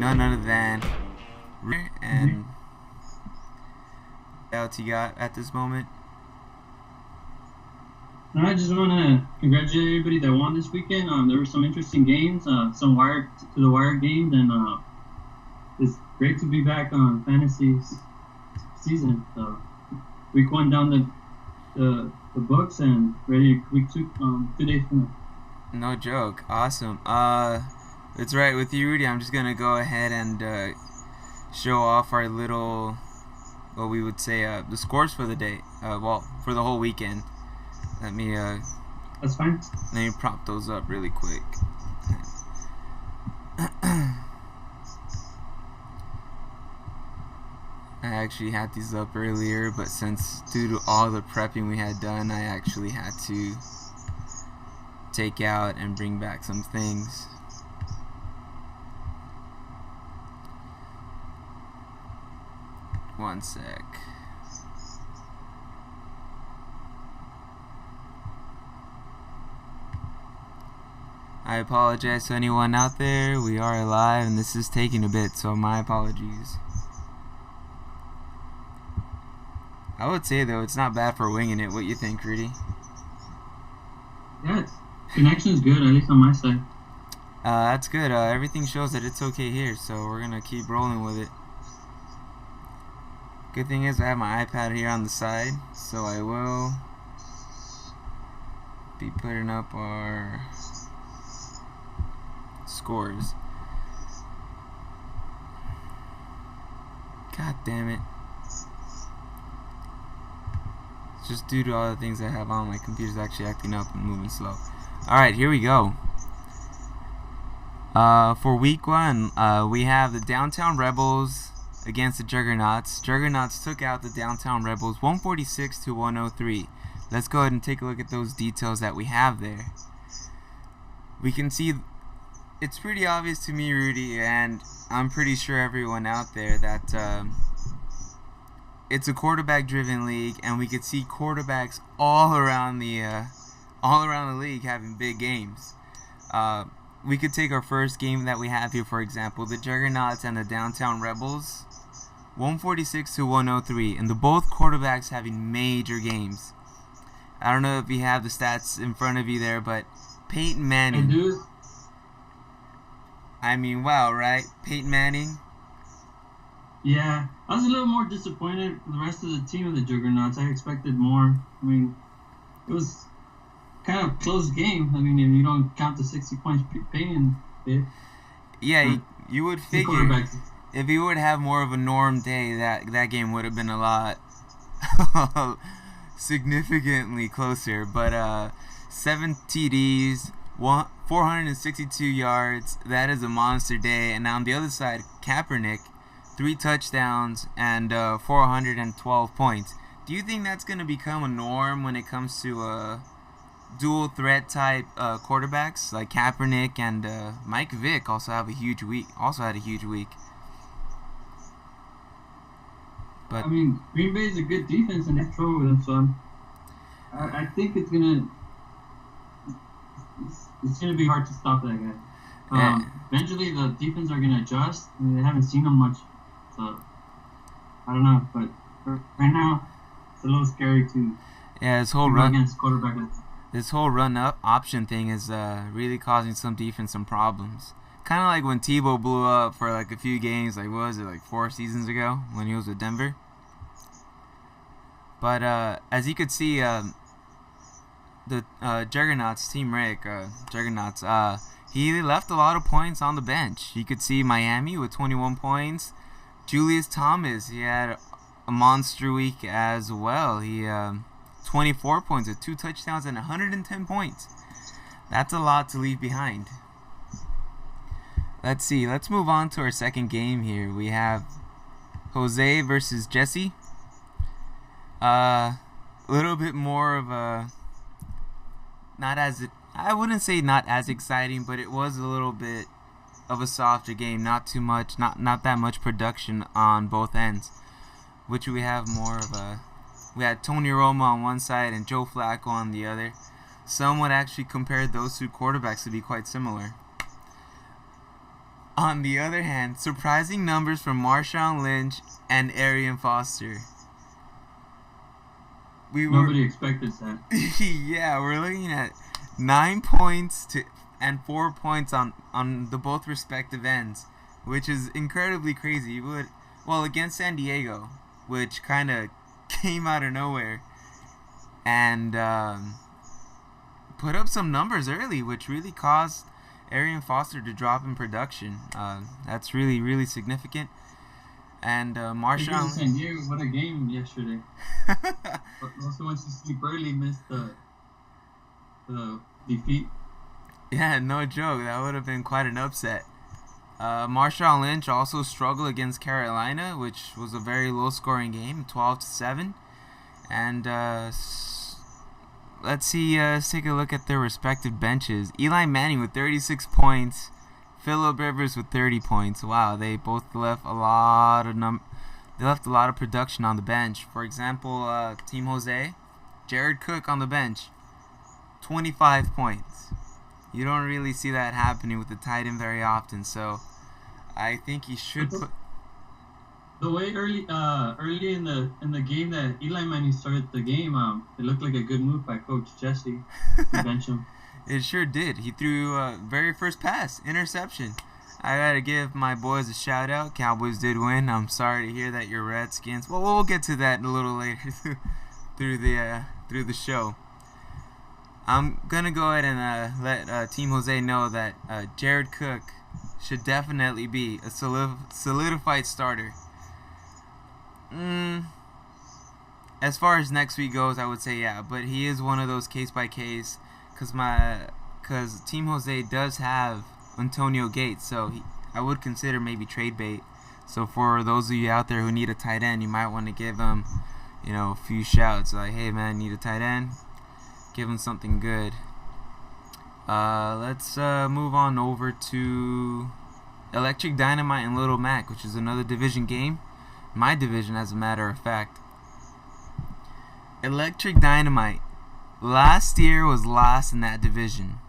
none other than and what you got at this moment. I just want to congratulate everybody that won this weekend. There were some interesting games, some wire to the wire games, and it's great to be back on fantasy season. So week 1 down the books and ready week 2 2 days from now. No joke, awesome. It's right with you, Rudy. I'm just gonna go ahead and show off our little, what we would say, the scores for the day. For the whole weekend. Let me That's fine. Let me prop those up really quick. I actually had these up earlier, but since due to all the prepping we had done, I actually had to take out and bring back some things. One sec. I apologize to anyone out there. We are live and this is taking a bit, so my apologies. I would say though, it's not bad for winging it. What you think, Rudy? Yeah, connection's good, at least on my side. That's good. Everything shows that it's okay here, so we're gonna keep rolling with it. Good thing is I have my iPad here on the side, so I will be putting up our scores. God damn it. It's just due to all the things I have on, my computer's actually acting up and moving slow. Alright, here we go. For week 1, we have the Downtown Rebels against the Juggernauts. Juggernauts took out the Downtown Rebels 146 to 103. Let's go ahead and take a look at those details that we have there. We can see it's pretty obvious to me, Rudy, and I'm pretty sure everyone out there that it's a quarterback-driven league, and we could see quarterbacks all around the league having big games. We could take our first game that we have here, for example, the Juggernauts and the Downtown Rebels, 146 to 103, and both quarterbacks having major games. I don't know if you have the stats in front of you there, but Peyton Manning. I do. I mean, wow, right? Peyton Manning. Yeah, I was a little more disappointed with the rest of the team of the Juggernauts. I expected more. I mean, it was kind of a close game. I mean, if you don't count the 60 points Peyton did. Yeah, you would figure if he would have more of a norm day, that game would have been a lot significantly closer. But 7 TDs, 462 yards. That is a monster day. And on the other side, Kaepernick, 3 touchdowns and 412 points. Do you think that's going to become a norm when it comes to dual threat type quarterbacks like Kaepernick and Mike Vick also had a huge week. But I mean, Green Bay is a good defense and they throw with them, so I think it's gonna be hard to stop that guy. Eventually, the defense are gonna adjust. I mean, they haven't seen him much, so I don't know. But right now, it's a little scary to this whole run against quarterback. This whole run-up option thing is really causing some defense some problems. Kind of like when Tebow blew up for like a few games, like what was it, like 4 seasons ago when he was with Denver? But as you could see, the Juggernauts, Team Rick, Juggernauts, he left a lot of points on the bench. You could see Miami with 21 points. Julius Thomas, he had a monster week as well. He 24 points with 2 touchdowns and 110 points. That's a lot to leave behind. Let's see. Let's move on to our second game here. We have Jose versus Jesse. A little bit more of a I wouldn't say not as exciting, but it was a little bit of a softer game. Not too much, not that much production on both ends. Which we have more of a. We had Tony Romo on one side and Joe Flacco on the other. Some would actually compare those two quarterbacks to be quite similar. On the other hand, surprising numbers from Marshawn Lynch and Arian Foster. Nobody expected that. Yeah, we're looking at 9 points and 4 points on the both respective ends, which is incredibly crazy. Against San Diego, which kind of came out of nowhere, and put up some numbers early, which really caused Arian Foster to drop in production. That's really, really significant. And Marshawn. San Diego, what a game yesterday. Most wants to sleep early, missed the defeat. Yeah, no joke. That would have been quite an upset. Marshawn Lynch also struggled against Carolina, which was a very low-scoring game, 12-7. And let's take a look at their respective benches. Eli Manning with 36 points. Phillip Rivers with 30 points. Wow, they both left a lot of production on the bench. For example, Team Jose, Jared Cook on the bench, 25 points. You don't really see that happening with the tight end very often, so I think he should put. The way early in the game that Eli Manning started the game, it looked like a good move by Coach Jesse to bench him. It sure did. He threw very first pass, interception. I gotta give my boys a shout out. Cowboys did win. I'm sorry to hear that your Redskins. Well, we'll get to that a little later through the show. I'm gonna go ahead and let Team Jose know that Jared Cook should definitely be a solidified starter. As far as next week goes, I would say yeah, but he is one of those case by case. Because Team Jose does have Antonio Gates, so I would consider maybe trade bait. So for those of you out there who need a tight end, you might want to give him, a few shouts like, "Hey man, need a tight end? Give him something good." Let's move on over to Electric Dynamite and Little Mac, which is another division game. My division, as a matter of fact. Electric Dynamite. Last year was last in that division.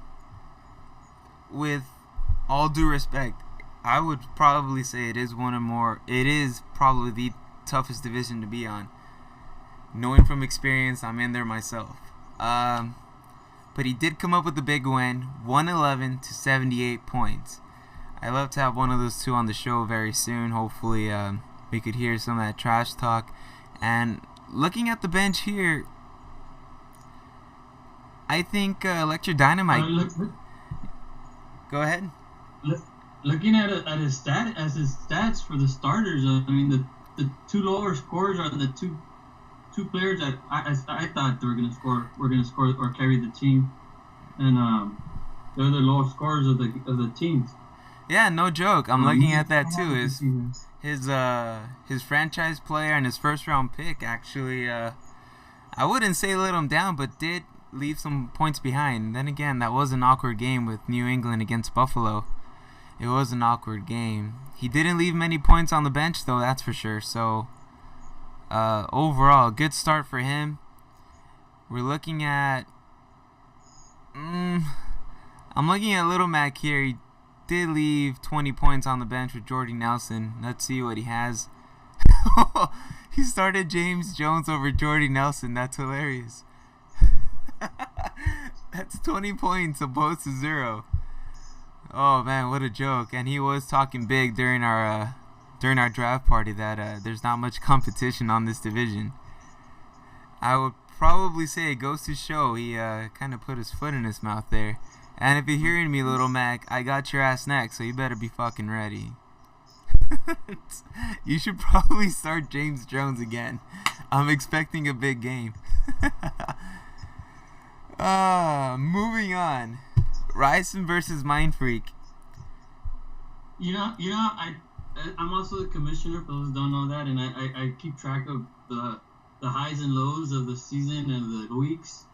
With all due respect, I would probably say it is probably the toughest division to be on. Knowing from experience, I'm in there myself. But he did come up with a big win, 111 to 78 points. I'd love to have one of those two on the show very soon. Hopefully, we could hear some of that trash talk. And looking at the bench here, I think Electric Dynamite. Go ahead. Looking at his stats for the starters, I mean the two lower scores are the two players that I thought they were gonna score or carry the team, and they're the lowest scorers of the teams. Yeah, no joke. I'm looking at that too. His franchise player and his first round pick actually, I wouldn't say let him down, but did leave some points behind. Then again, that was an awkward game with New England against Buffalo. It was an awkward game. He didn't leave many points on the bench though, that's for sure. So overall, good start for him. We're looking at I'm looking at Little Mac here. He did leave 20 points on the bench with Jordy Nelson. Let's see what he has. He started James Jones over Jordy Nelson. That's hilarious. That's 20 points opposed to 0. Oh man, what a joke. And he was talking big during our draft party that there's not much competition on this division. I would probably say it goes to show he kind of put his foot in his mouth there. And if you're hearing me, Little Mac, I got your ass next, so you better be fucking ready. You should probably start James Jones again. I'm expecting a big game. Moving on. Ryson versus Mind Freak. I'm also the commissioner, for those who don't know that, and I keep track of the highs and lows of the season and the weeks.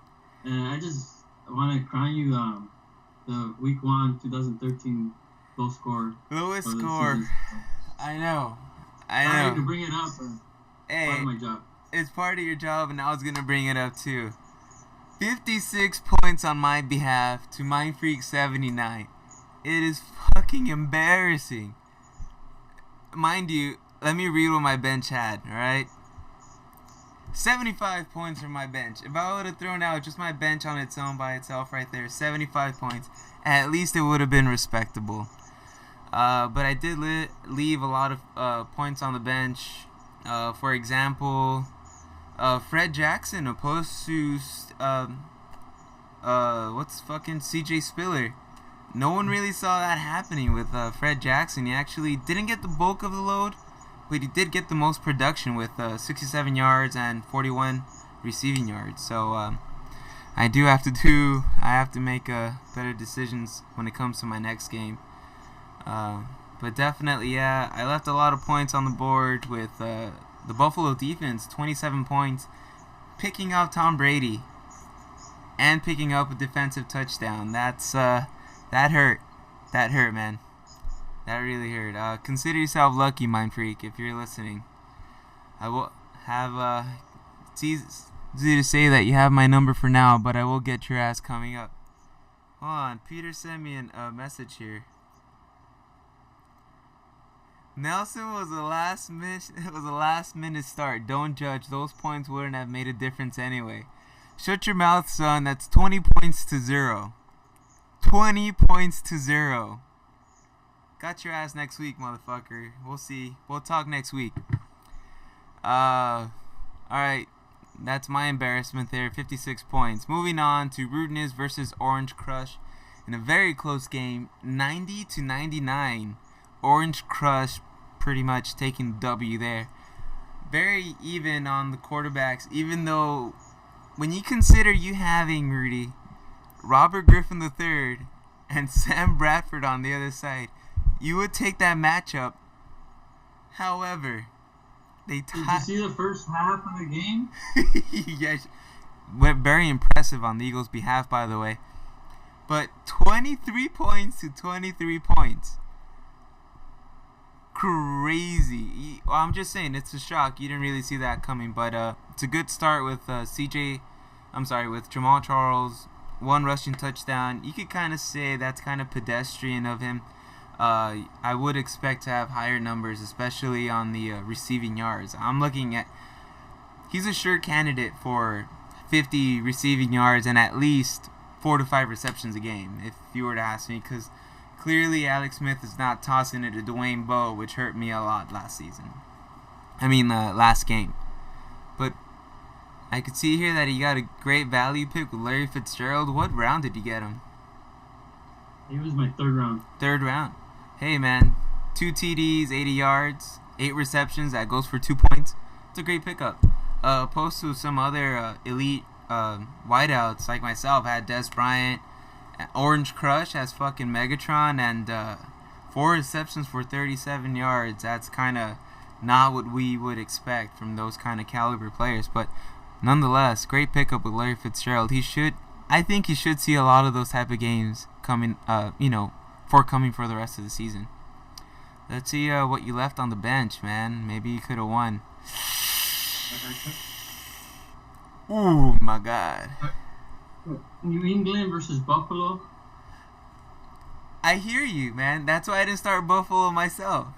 And I just want to crown you the week 1 2013 lowest score. Lowest score. I know. Sorry to bring it up, but hey, part of my job. It's part of your job, and I was gonna bring it up too. 56 points on my behalf to Mind Freak 79. It is fucking embarrassing. Mind you, let me read what my bench had, alright? 75 points from my bench. If I would have thrown out just my bench on its own by itself right there, 75 points, at least it would have been respectable. But I did leave a lot of points on the bench. For example, Fred Jackson opposed to what's fucking CJ Spiller. No one really saw that happening with Fred Jackson. He actually didn't get the bulk of the load, but he did get the most production with 67 yards and 41 receiving yards. So I have to make better decisions when it comes to my next game. But definitely, yeah, I left a lot of points on the board with the Buffalo defense, 27 points, picking up Tom Brady and picking up a defensive touchdown. That hurt. That hurt, man. That really hurt. Consider yourself lucky, Mind Freak, if you're listening. I will have, it's easy to say that you have my number for now, but I will get your ass coming up. Hold on, Peter sent me a message here. Nelson was a last minute start. Don't judge. Those points wouldn't have made a difference anyway. Shut your mouth, son. That's 20 points to 0. 20 points to 0. Got your ass next week, motherfucker. We'll see. We'll talk next week. Alright. That's my embarrassment there. 56 points. Moving on to Rudeness versus Orange Crush in a very close game. 90-99. Orange Crush pretty much taking the W there. Very even on the quarterbacks, even though when you consider you having, Rudy, Robert Griffin III and Sam Bradford on the other side, you would take that matchup. However, did you see the first half of the game? Yes, went very impressive on the Eagles' behalf, by the way. But 23 points to 23 points. Crazy. Well, I'm just saying, it's a shock. You didn't really see that coming, but it's a good start with with Jamal Charles, 1 rushing touchdown. You could kind of say that's kind of pedestrian of him. I would expect to have higher numbers, especially on the receiving yards. I'm looking at, he's a sure candidate for 50 receiving yards and at least 4 to 5 receptions a game, if you were to ask me, because clearly Alex Smith is not tossing it to Dwayne Bowe, which hurt me a lot last game. But I could see here that he got a great value pick with Larry Fitzgerald. What round did you get him? He was my third round. Third round. Hey, man. 2 TDs, 80 yards, 8 receptions. That goes for 2 points. It's a great pickup. Opposed to some other elite wideouts like myself, had Des Bryant. Orange Crush has fucking Megatron and 4 receptions for 37 yards. That's kind of not what we would expect from those kind of caliber players. But nonetheless, great pickup with Larry Fitzgerald. I think he should see a lot of those type of games coming, forthcoming for the rest of the season. Let's see what you left on the bench, man. Maybe you could have won. Ooh, my God. New England versus Buffalo. I hear you, man. That's why I didn't start Buffalo myself.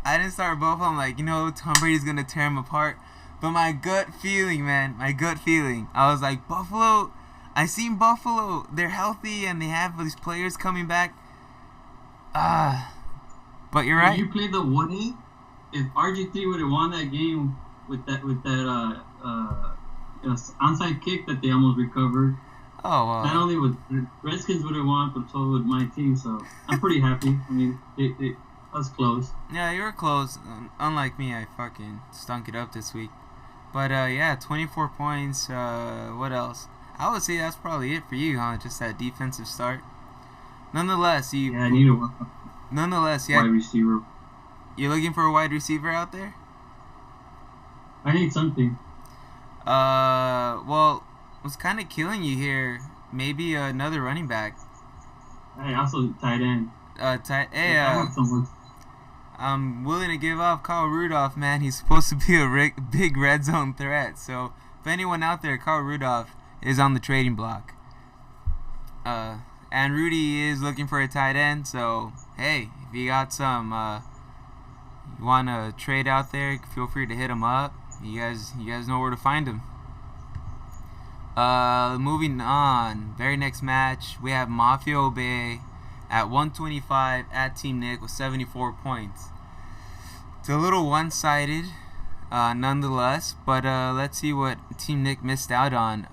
I'm like, Tom Brady's going to tear him apart. But my gut feeling, I was like, Buffalo, I seen Buffalo. They're healthy and they have these players coming back. But you're right. You played the what if? If RG3 would have won that game with that onside kick that they almost recovered. Oh, wow. Not only would Redskins would have won, but so would my team. So I'm pretty happy. I mean, it was close. Yeah, you were close. Unlike me, I fucking stunk it up this week. But 24 points. What else? I would say that's probably it for you, huh? Just that defensive start. Nonetheless, I need to work on wide receiver. You're looking for a wide receiver out there? I need something. Well, what's kind of killing you here? Maybe another running back. Hey, also tight end. I'm willing to give off Kyle Rudolph, man. He's supposed to be a big red zone threat. So, if anyone out there, Kyle Rudolph is on the trading block. And Rudy is looking for a tight end. So, hey, if you got some, you want to trade out there, feel free to hit him up. You guys know where to find him. Moving on. Very next match, we have Mafia Obey at 125 at Team Nick with 74 points. It's a little one-sided, nonetheless, but let's see what Team Nick missed out on.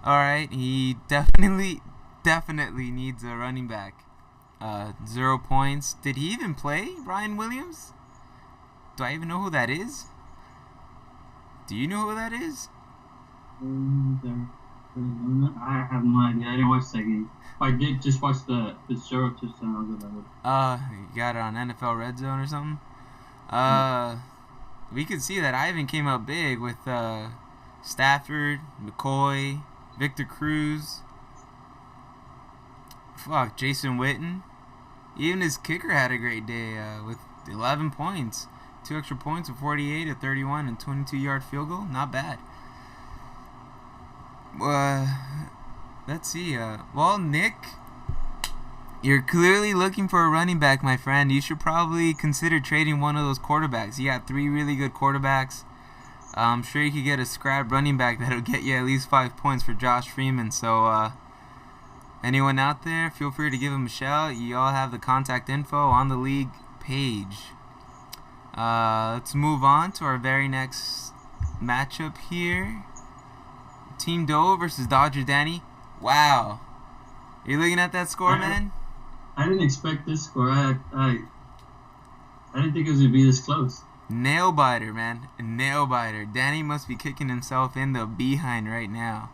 Alright, he definitely needs a running back. 0 points. Did he even play Ryan Williams? Do I even know who that is? Do you know who that is? I have no idea. I didn't watch that game. I did just watch the Zero touchdown. You got it on NFL Red Zone or something? We could see that Ivan came up big with Stafford, McCoy, Victor Cruz, Jason Witten. Even his kicker had a great day with 11 points. 2 extra points, a 48, a 31, and 22-yard field goal. Not bad. Let's see. Nick, you're clearly looking for a running back, my friend. You should probably consider trading one of those quarterbacks. You got 3 really good quarterbacks. I'm sure you could get a scrap running back that'll get you at least 5 points for Josh Freeman. So, anyone out there, feel free to give him a shout. You all have the contact info on the league page. Let's move on to our very next matchup here. Team Doe versus Dodger Danny. Wow. You looking at that score, man? I didn't expect this score. I didn't think it was going to be this close. Nail biter, man. Nail biter. Danny must be kicking himself in the behind right now.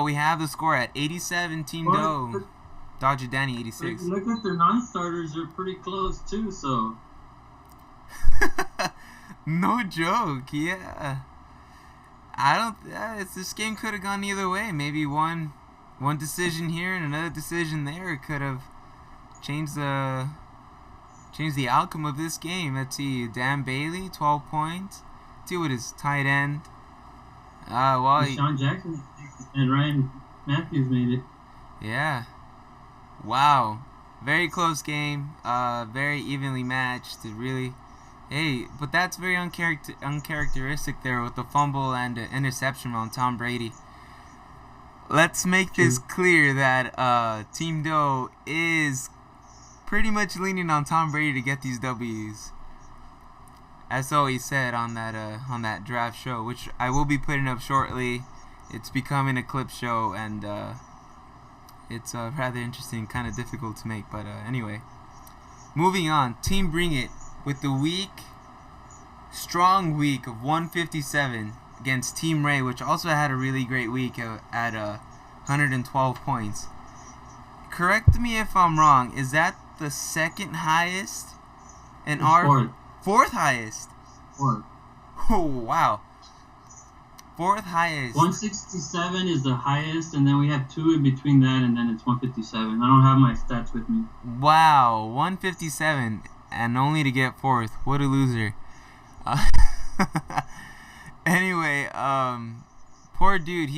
We have the score at 87 Team Doe. Dodger Danny 86. Look at their non-starters. They're pretty close, too, so. No joke, yeah. This game could have gone either way. Maybe one decision here and another decision there could have changed the outcome of this game. Let's see, Dan Bailey, 12 points. Let's see what his tight end. Sean Jackson and Ryan Matthews made it. Yeah. Wow. Very close game. Very evenly matched. But that's very uncharacteristic there with the fumble and the interception on Tom Brady. Let's make this clear that Team Doe is pretty much leaning on Tom Brady to get these W's. As always said on that draft show, which I will be putting up shortly. It's becoming a clip show, and it's rather interesting, kind of difficult to make. But anyway, moving on. Team Bring It with the strong week of 157 against Team Ray, which also had a really great week at 112 points. Correct me if I'm wrong. Is that the second highest? Fourth highest. Fourth. Oh, wow. Fourth highest. 167 is the highest, and then we have 2 in between that, and then it's 157. I don't have my stats with me. Wow, 157, and only to get fourth. What a loser. Anyway, poor dude.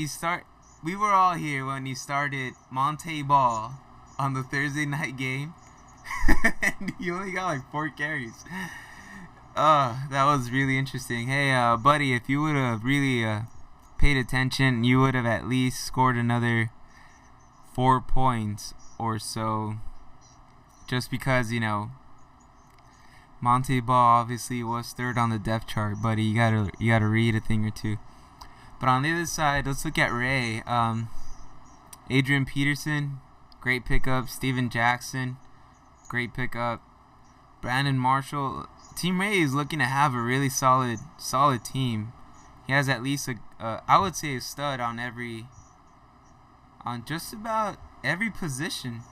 We were all here when he started Monte Ball on the Thursday night game, and he only got like 4 carries. That was really interesting. Hey, buddy, if you would have really paid attention, you would have at least scored another 4 points or so. Just because, Monte Ball obviously was third on the depth chart, buddy. You gotta read a thing or two. But on the other side, let's look at Ray. Adrian Peterson, great pickup. Steven Jackson, great pickup. Brandon Marshall. Team Ray is looking to have a really solid team. He has at least I would say a stud on just about every position.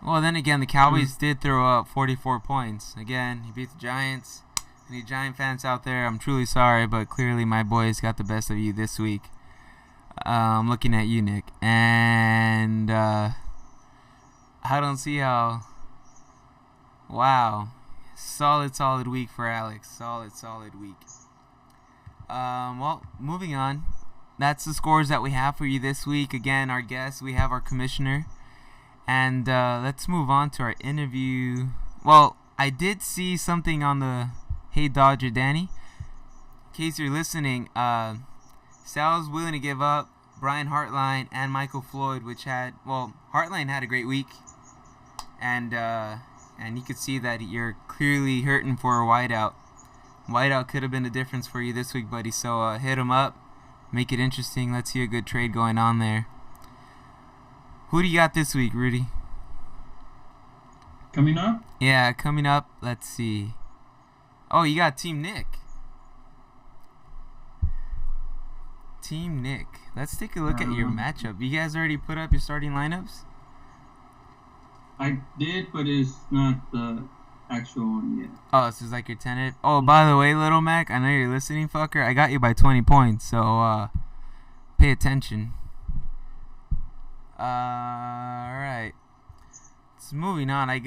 Well, then again, the Cowboys did throw up 44 points. Again, he beat the Giants. Any Giant fans out there, I'm truly sorry, but clearly my boys got the best of you this week. I'm looking at you, Nick. And I don't see how... Wow. Solid week for Alex. Solid week. Moving on. that's the scores that we have for you this week. Again, our guest, we have our commissioner. And let's move on to our interview. Well, I did see something on the Hey Dodger Danny. In case you're listening, Sal's willing to give up Brian Hartline and Michael Floyd, Hartline had a great week. And you could see that you're clearly hurting for a wideout. Wideout could have been the difference for you this week, buddy. So hit him up. Make it interesting. Let's see a good trade going on there. Who do you got this week, Rudy? Coming up? Yeah, coming up. Let's see. Oh, you got Team Nick. Team Nick. Let's take a look at your matchup. You guys already put up your starting lineups? I did, but it's not the actual one yet. Oh, this is like your tentative. Oh, by the way, Little Mac, I know you're listening, fucker. I got you by 20 points, so pay attention. Alright. So moving on, I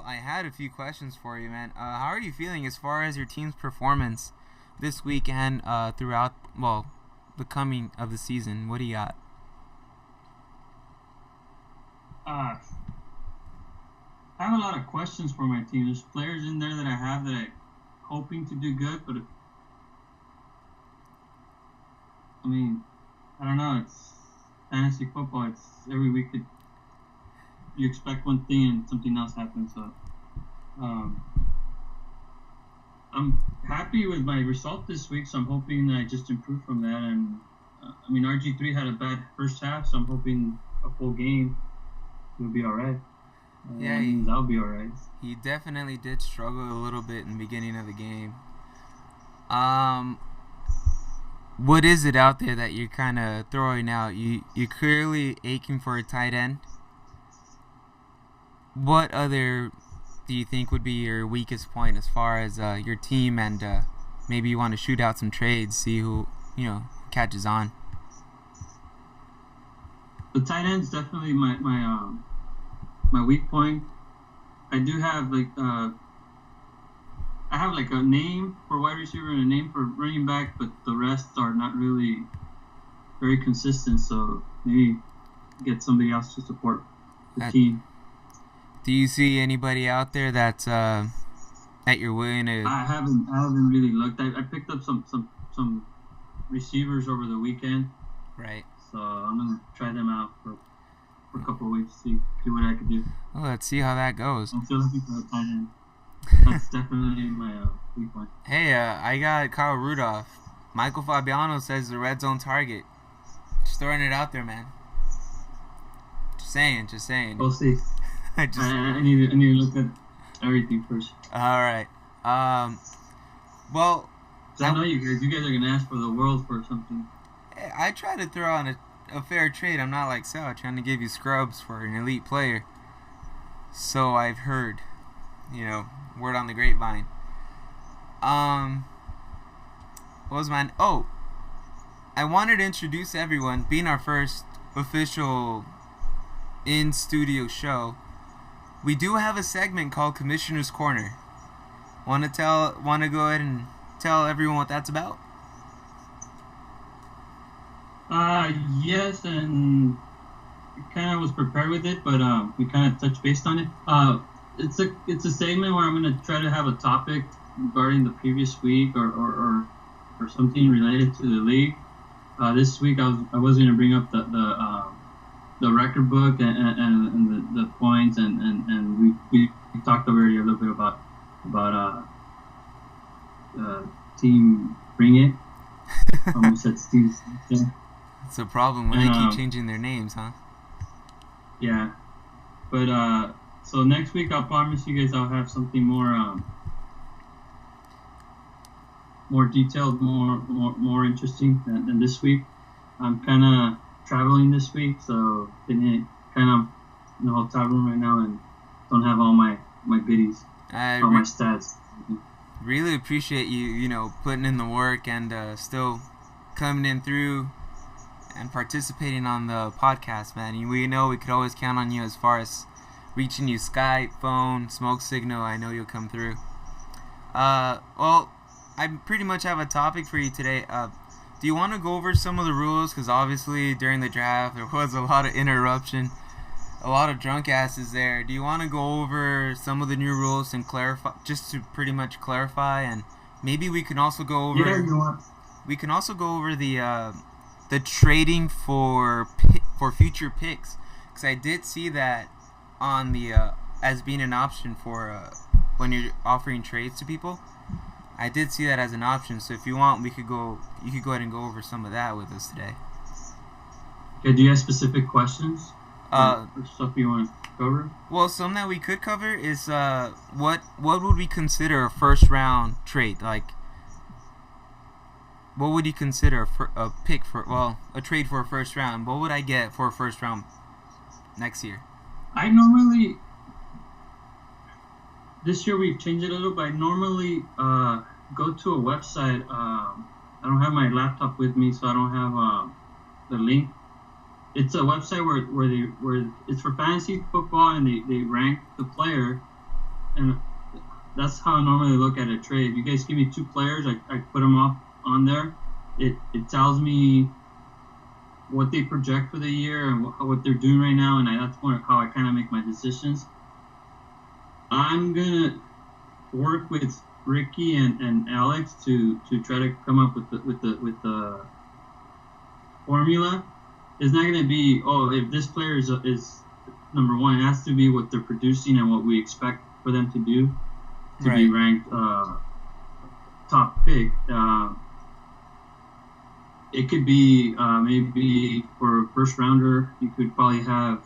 had a few questions for you, man. How are you feeling as far as your team's performance this week and throughout, the coming of the season? What do you got? I have a lot of questions for my team. There's players in there that I have that I'm hoping to do good, but I don't know. It's fantasy football. It's every week you expect one thing and something else happens. So I'm happy with my result this week, so I'm hoping that I just improve from that. And RG3 had a bad first half, so I'm hoping a full game will be all right. Yeah, that'll be all right. He definitely did struggle a little bit in the beginning of the game. What is it out there that you're kind of throwing out? You're clearly aching for a tight end. What other do you think would be your weakest point as far as your team, and maybe you want to shoot out some trades, see who catches on? The tight end's definitely my weak point. I do have a name for wide receiver and a name for running back, but the rest are not really very consistent. So maybe get somebody else to support the team. Do you see anybody out there that you're willing to? I haven't really looked. I picked up some receivers over the weekend. Right. So I'm gonna try them out for a couple of weeks, see what I can do. Well, let's see how that goes. I'm still looking for a tight end. That's definitely my weak point. Hey, I got Kyle Rudolph. Michael Fabiano says the red zone target. Just throwing it out there, man. Just saying. We'll see. I need to look at everything first. All right. I know you guys are gonna ask for the world for something. I try to throw on a fair trade. I'm not like Sal trying to give you scrubs for an elite player. So I've heard, word on the grapevine. What was mine? Oh, I wanted to introduce everyone. Being our first official in-studio show, we do have a segment called Commissioner's Corner. Want to go ahead and tell everyone what that's about? Yes, and kind of was prepared with it, but we kind of touched base on it. It's a segment where I'm gonna try to have a topic regarding the previous week or something related to the league. This week I was gonna bring up the record book and the points and we talked already a little bit about team Bring It. Almost said Steve. Yeah. It's a problem when they keep changing their names, huh? Yeah, but so next week I'll promise you guys I'll have something more detailed, more interesting than this week. I'm kind of traveling this week, so kind of in the hotel room right now and don't have all my goodies, all my stats. Really appreciate you, putting in the work and still coming in through and participating on the podcast, man. We know we could always count on you as far as reaching you Skype, phone, smoke signal. I know you'll come through. Well, I pretty much have a topic for you today. do you want to go over some of the rules? Because obviously during the draft there was a lot of interruption, a lot of drunk asses there. Do you want to go over some of the new rules and clarify, just to pretty much clarify, and maybe we can also go over. Yeah, you want. We can also go over the trading for future picks, because I did see that on the as being an option for when you're offering trades to people. I did see that as an option. So if you want, you could go ahead and go over some of that with us today. Okay, do you have specific questions? Or stuff you want to cover? Well, some that we could cover is what would we consider a first round trade? Like, what would you consider a pick for? Well, a trade for a first round. What would I get for a first round next year? I normally, this year we've changed it a little, but I normally go to a website. I don't have my laptop with me, so I don't have the link. It's a website where it's for fantasy football, and they rank the player, and that's how I normally look at a trade. If you guys give me two players, I put them up on there. It tells me what they project for the year and what they're doing right now, and that's how I kind of make my decisions. I'm gonna work with Ricky and Alex to try to come up with the formula. It's not going to be, if this player is number one. It has to be what they're producing and what we expect for them to do to be ranked top pick. It could be maybe for a first rounder, you could probably have,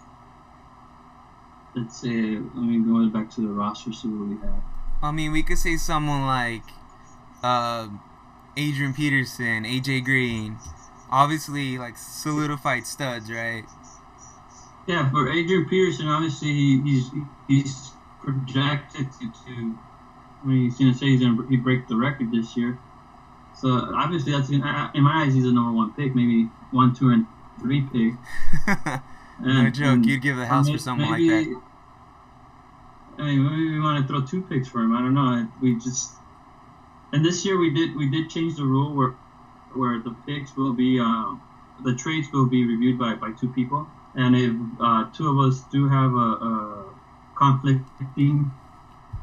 let's say, let me go back to the roster, see what we have. I mean, we could say someone like Adrian Peterson, AJ Green. Obviously, like, solidified studs, right? Yeah, for Adrian Peterson, obviously he's projected to he's gonna say he break the record this year. So obviously that's in my eyes he's a number one pick, maybe 1, 2, and 3 pick. No joke, you'd give the house for someone like that. I mean, maybe we want to throw 2 picks for him. I don't know. And this year we did change the rule where the picks will be the trades will be reviewed by 2 people, and if 2 of us do have a conflicting,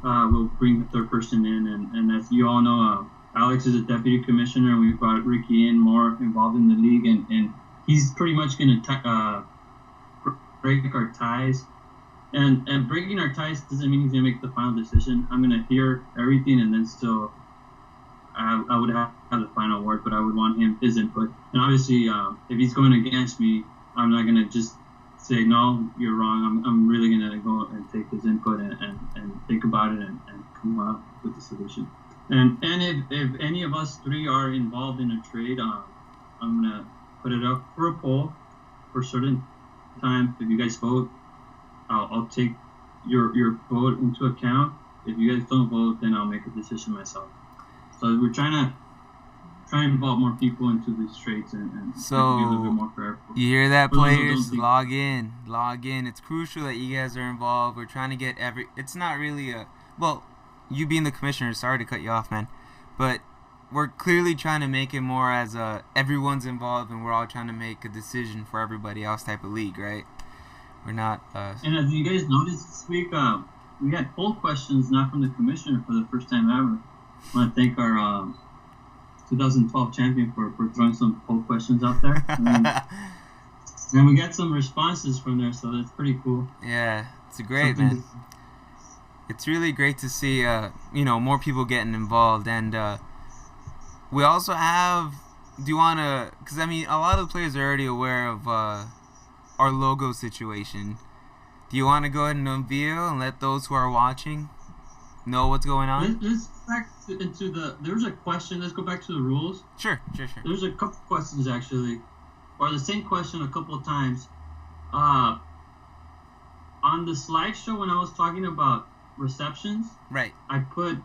we'll bring the 3rd person in, and as you all know, Alex is a deputy commissioner, and we've got Ricky in more involved in the league, and he's pretty much going to break our ties. And breaking our ties doesn't mean he's going to make the final decision. I'm going to hear everything, and then still I would have the final word, but I would want his input. And obviously, if he's going against me, I'm not going to just say, no, you're wrong. I'm really going to go and take his input and think about it and come up with a solution. And if any of us 3 are involved in a trade, I'm going to put it up for a poll for a certain time. If you guys vote, I'll take your vote into account. If you guys don't vote, then I'll make a decision myself. So we're trying to involve more people into these trades and so be a little bit more fair. You hear that, players? Log in. It's crucial that you guys are involved. We're trying to get it's not really you being the commissioner, sorry to cut you off, man, but we're clearly trying to make it more as everyone's involved, and we're all trying to make a decision for everybody else type of league, right? We're not. And as you guys noticed this week, we had poll questions not from the commissioner for the first time ever. I want to thank our 2012 champion for throwing some poll questions out there. And we got some responses from there, so that's pretty cool. Yeah, it's great, man. It's really great to see, more people getting involved. And we also have, do you want to, because, I mean, a lot of the players are already aware of our logo situation. Do you want to go ahead and unveil and let those who are watching know what's going on? Let's back into there's a question. Let's go back to the rules. Sure. There's a couple questions, actually, or the same question a couple of times. On the slideshow when I was talking about receptions, right, I put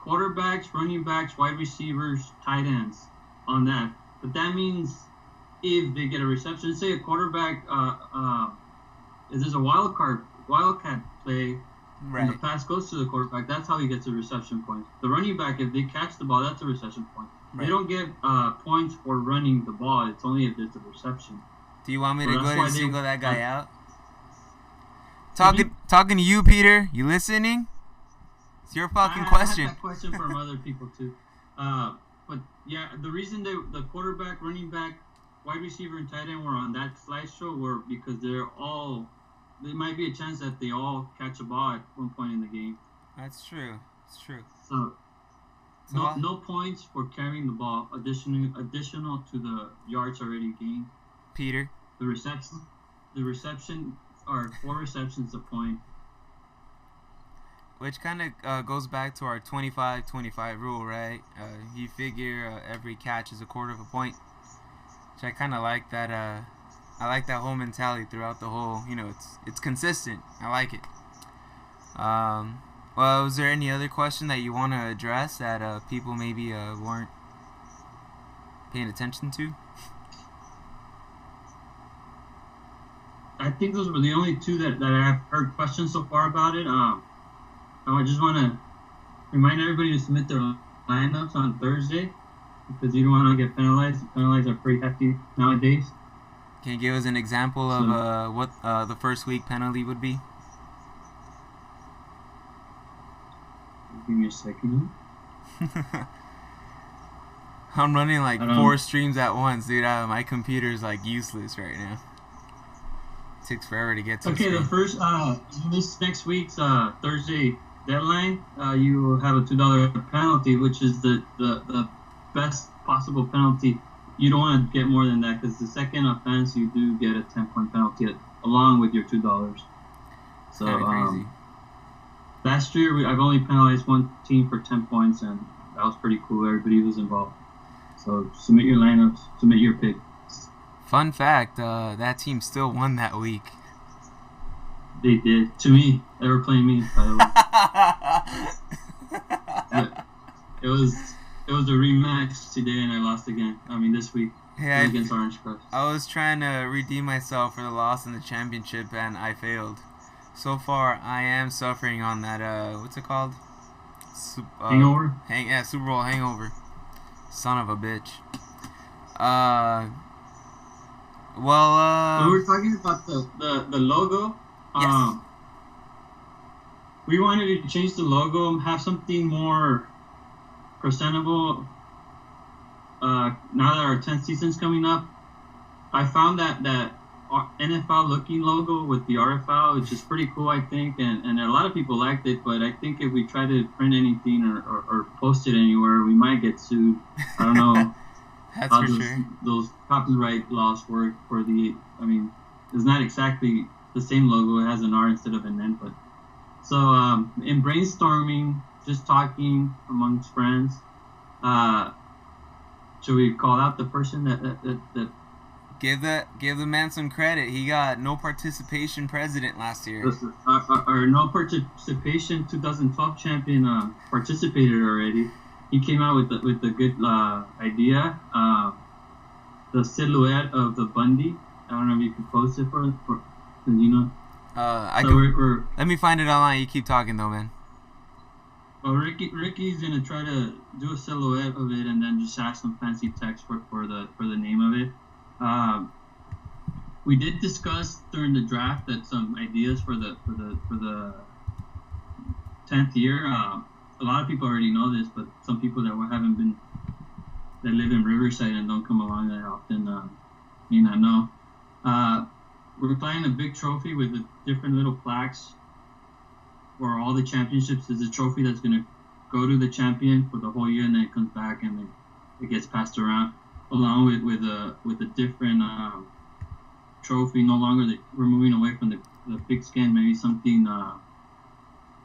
quarterbacks, running backs, wide receivers, tight ends on that. But that means if they get a reception, say a quarterback, if there's a wildcat play, right, and the pass goes to the quarterback, that's how he gets a reception point. The running back, if they catch the ball, that's a reception point. They don't give points for running the ball. It's only if there's a reception. Do you want me to go ahead and single that guy out? Mm-hmm. Talking to you, Peter. You listening? It's your fucking question. I had that question from other people too. But yeah, the reason the quarterback, running back, wide receiver, and tight end were on that slideshow were because there might be a chance that they all catch a ball at one point in the game. That's true. It's true. So no points for carrying the ball. Additional to the yards already gained. Peter. The reception are 4 receptions a point. Which kind of goes back to our 25-25 rule, right? You figure every catch is a quarter of a point. Which I kind of like that. I like that whole mentality throughout the whole. It's consistent. I like it. Well, was there any other question that you want to address that people maybe weren't paying attention to? I think those were the only 2 that I've heard questions so far about it. I just want to remind everybody to submit their lineups on Thursday because you don't want to get penalized. The penalties are pretty hefty nowadays. Can you give us an example of what the first week penalty would be? Give me a second. I'm running like 4 streams at once, dude. My computer's like useless right now. It takes forever to get to. Okay, the first this next week's Thursday deadline, you will have a $2 penalty, which is the best possible penalty. You don't want to get more than that because the second offense you do get a 10-point penalty along with your $2. So crazy. Last year I've only penalized one team for 10 points, and that was pretty cool. Everybody was involved. So submit your lineups, submit your pick. Fun fact: that team still won that week. They did. To me, they were playing me. By the way. Yeah, it was a rematch today, and I lost again. This week against Orange Crush. I was trying to redeem myself for the loss in the championship, and I failed. So far, I am suffering on that. What's it called? Hangover. Super Bowl hangover. Son of a bitch. We were talking about the logo. Yes. We wanted to change the logo, have something more presentable. Now that our 10th season's coming up, I found that NFL looking logo with the RFL, which is pretty cool, I think, and a lot of people liked it. But I think if we try to print anything or post it anywhere, we might get sued. I don't know. That's for sure. Those copyright laws work for the. It's not exactly the same logo. It has an R instead of an N. But so in brainstorming, just talking amongst friends, should we call out the person that Give the man some credit. He got no participation president last year. Our no participation 2012 champion participated already. He came out with a good idea. The silhouette of the Bundy. I don't know if you can post it for let me find it online. You keep talking though, man. Well, Ricky's gonna try to do a silhouette of it and then just add some fancy text for the name of it. We did discuss during the draft that some ideas for the 10th year. A lot of people already know this, but some people that live in Riverside and don't come along that often may not know. We're planning a big trophy with the different little plaques for all the championships. There's a trophy that's gonna go to the champion for the whole year, and then it comes back and then it gets passed around, along with a different trophy. No longer we're moving away from the pigskin. Maybe something.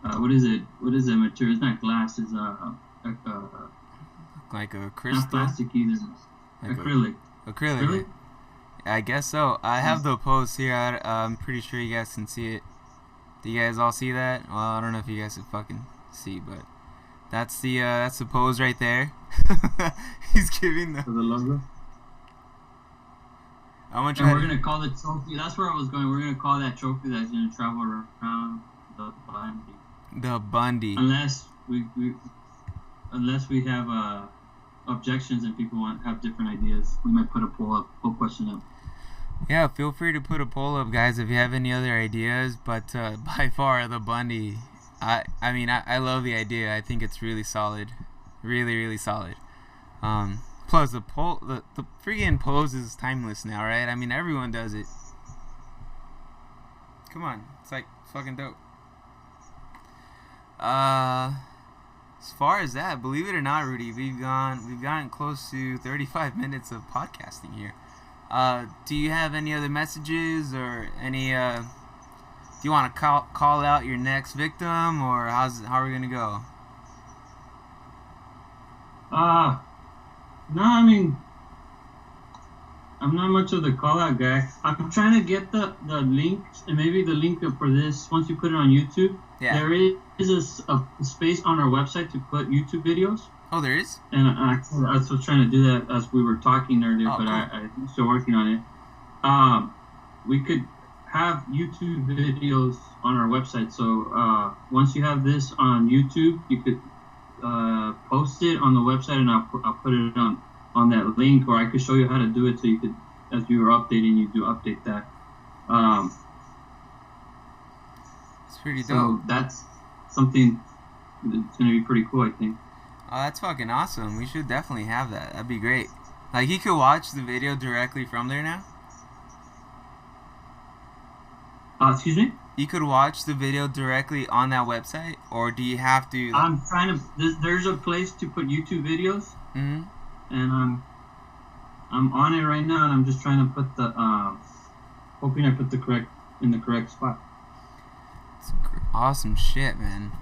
What is it? What is the material? It's not glass. It's like a crystal. Not plasticky. Like acrylic. Acrylic. I guess so. I have the post here. I'm pretty sure you guys can see it. Do you guys all see that? Well, I don't know if you guys can fucking see, but that's the pose right there. He's giving the logo. We're gonna call the trophy. That's where I was going. We're gonna call that trophy that's gonna travel around the Bundy. The Bundy. Unless we have objections and people have different ideas, we might put a poll question up. Yeah, feel free to put a poll up, guys, if you have any other ideas. But by far, the Bundy, I love the idea. I think it's really solid, really, really solid. Plus the freaking pose is timeless now, right? I mean, everyone does it. Come on, it's like fucking dope. As far as that, believe it or not, Rudy, we've gotten close to 35 minutes of podcasting here. Do you have any other messages or any? Do you want to call out your next victim, or how are we gonna go? No, I mean, I'm not much of the call out guy. I'm trying to get the link, and maybe the link for this once you put it on YouTube. Yeah. There is a space on our website to put YouTube videos. Oh, there is? And I was trying to do that as we were talking earlier, but cool. I'm still working on it. We could have YouTube videos on our website. So once you have this on YouTube, you could post it on the website, and I'll put it on that link, or I could show you how to do it so you could, as you were updating, you do update that. It's pretty dope. So that's something that's going to be pretty cool, I think. Oh, that's fucking awesome. We should definitely have that. That'd be great. Like, he could watch the video directly from there now? Excuse me? You could watch the video directly on that website, or do you have to? I'm trying to. There's a place to put YouTube videos, and I'm on it right now, and I'm just trying to put the hoping I put the correct spot. It's awesome shit, man.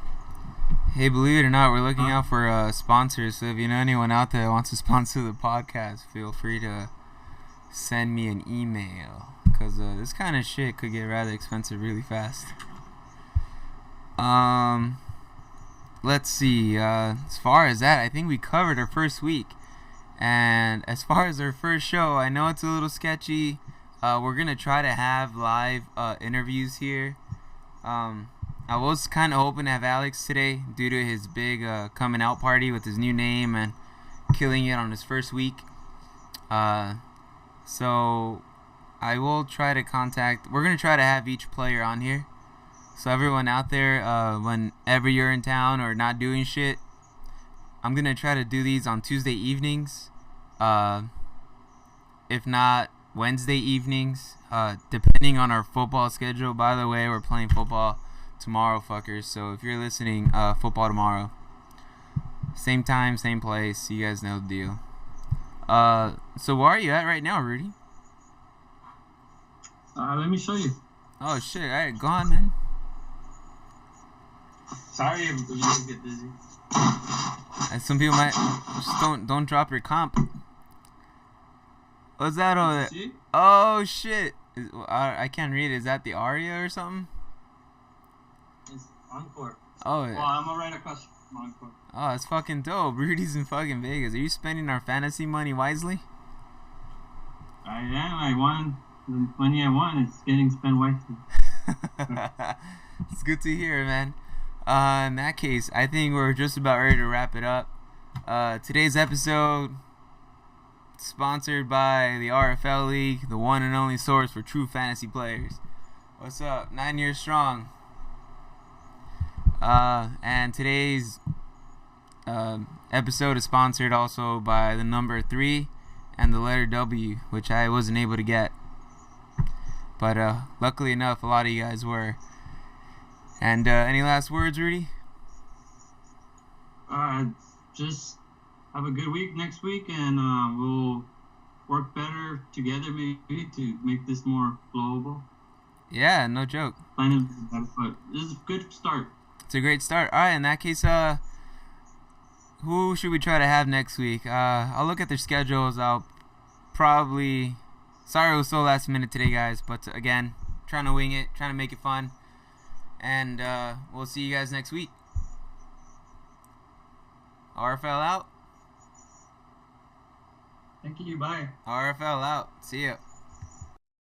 Hey, believe it or not, we're looking out for sponsors. So if you know anyone out there that wants to sponsor the podcast, feel free to send me an email. Because this kind of shit could get rather expensive really fast. Let's see. As far as that, I think we covered our first week. And as far as our first show, I know it's a little sketchy. We're going to try to have live interviews here. I was kind of hoping to have Alex today due to his big coming out party with his new name and killing it on his first week. So I will try to we're going to try to have each player on here. So everyone out there, whenever you're in town or not doing shit, I'm going to try to do these on Tuesday evenings. If not, Wednesday evenings, depending on our football schedule. By the way, we're playing football tomorrow, fuckers. So if you're listening, football tomorrow. Same time, same place. You guys know the deal. So where are you at right now, Rudy? Let me show you. Oh shit! All right, go on, man. Sorry if you get busy. Some people might just don't drop your comp. What's that over there? See? Oh shit! I can't read it. Is that the Aria or something? It's Encore. Oh. Well, I'm right across from Encore. Oh, that's fucking dope. Rudy's in fucking Vegas. Are you spending our fantasy money wisely? I am. I won. The money I won is getting spent wisely. It's good to hear, man. In that case, I think we're just about ready to wrap it up. Today's episode sponsored by the RFL League, the one and only source for true fantasy players. What's up? 9 years strong. And today's episode is sponsored also by the number 3 and the letter W, which I wasn't able to get. But luckily enough, a lot of you guys were. And any last words, Rudy? Just have a good week next week, and we'll work better together maybe to make this more flowable. Yeah, no joke. But this is a good start. It's a great start. All right, in that case, who should we try to have next week? I'll look at their schedules. I'll probably... Sorry it was so last minute today, guys. But again, trying to wing it, trying to make it fun. And we'll see you guys next week. RFL out. Thank you. Bye. RFL out. See ya.